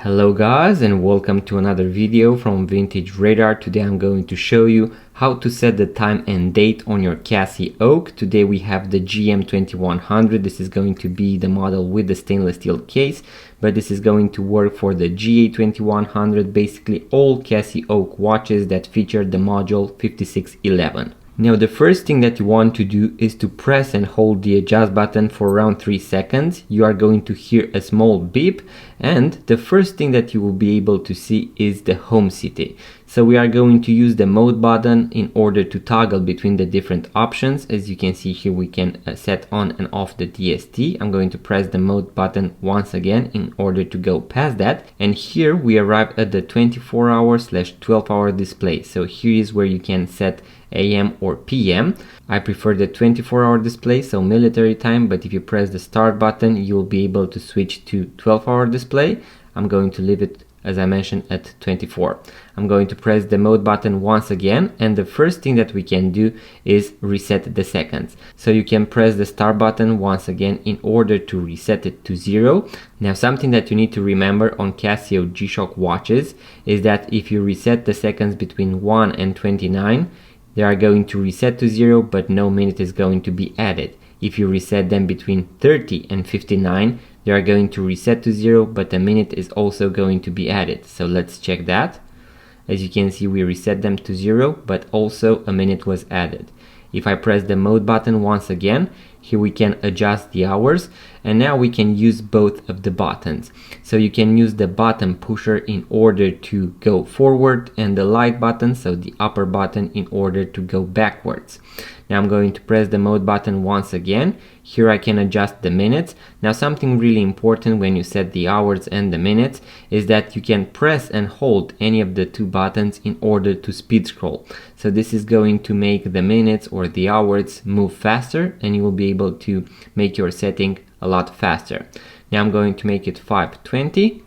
Hello guys, and welcome to another video from Vintage Radar. Today I'm going to show you how to set the time and date on your Casioak. Today we have the GM-2100. This is going to be the model with the stainless steel case, but this is going to work for the GA-2100, basically all Casioak watches that feature the module 5611. Now the first thing that you want to do is to press and hold the adjust button for around 3 seconds. You are going to hear a small beep, and the first thing that you will be able to see is the home city. So we are going to use the mode button in order to toggle between the different options. As you can see here, we can set on and off the DST. I'm going to press the mode button once again in order to go past that. And here we arrive at the 24-hour/12-hour display. So here is where you can set AM or PM. I prefer the 24-hour display, so military time, but if you press the start button, you'll be able to switch to 12-hour display. I'm going to leave it, as I mentioned, at 24. I'm going to press the mode button once again, and the first thing that we can do is reset the seconds. So you can press the start button once again in order to reset it to 0. Now something that you need to remember on Casio G-Shock watches is that if you reset the seconds between 1 and 29, they are going to reset to 0, but no minute is going to be added. If you reset them between 30 and 59, they are going to reset to 0, but a minute is also going to be added. So let's check that. As you can see, we reset them to 0, but also a minute was added. If I press the mode button once again, here we can adjust the hours, and now we can use both of the buttons. So you can use the button pusher in order to go forward, and the light button, so the upper button, in order to go backwards. Now I'm going to press the mode button once again. Here I can adjust the minutes. Now something really important when you set the hours and the minutes is that you can press and hold any of the two buttons in order to speed scroll. So this is going to make the minutes or the hours move faster, and you will be able to make your setting a lot faster. Now I'm going to make it 520.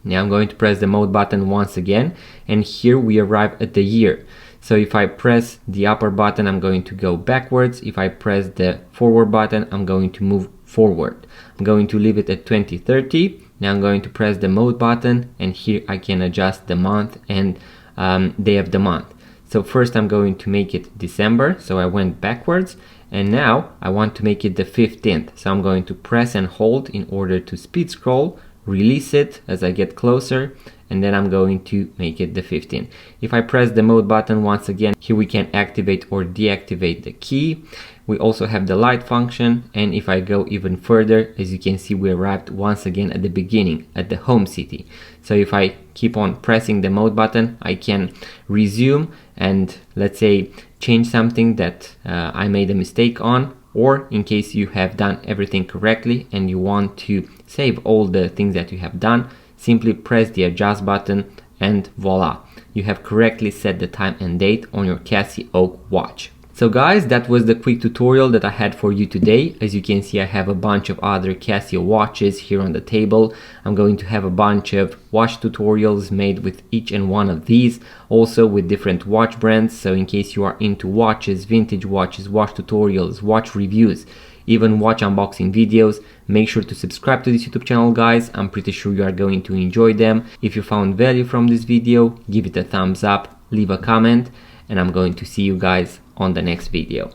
Now I'm going to press the mode button once again, and here we arrive at the year. So if I press the upper button, I'm going to go backwards. If I press the forward button, I'm going to move forward. I'm going to leave it at 2030. Now I'm going to press the mode button, and here I can adjust the month and day of the month. So first I'm going to make it December, so I went backwards, and now I want to make it the 15th. So I'm going to press and hold in order to speed scroll, release it as I get closer, and then I'm going to make it the 15th. If I press the mode button once again, here we can activate or deactivate the key. We also have the light function, and if I go even further, as you can see, we arrived once again at the beginning, at the home city. So if I keep on pressing the mode button, I can resume and, let's say, change something that I made a mistake on, or in case you have done everything correctly and you want to save all the things that you have done, simply press the adjust button, and voila, you have correctly set the time and date on your Casioak watch. So guys, that was the quick tutorial that I had for you today. As you can see, I have a bunch of other Casio watches here on the table. I'm going to have a bunch of watch tutorials made with each and one of these, also with different watch brands. So in case you are into watches, vintage watches, watch tutorials, watch reviews, even watch unboxing videos, make sure to subscribe to this YouTube channel, guys. I'm pretty sure you are going to enjoy them. If you found value from this video, give it a thumbs up, leave a comment, and I'm going to see you guys on the next video.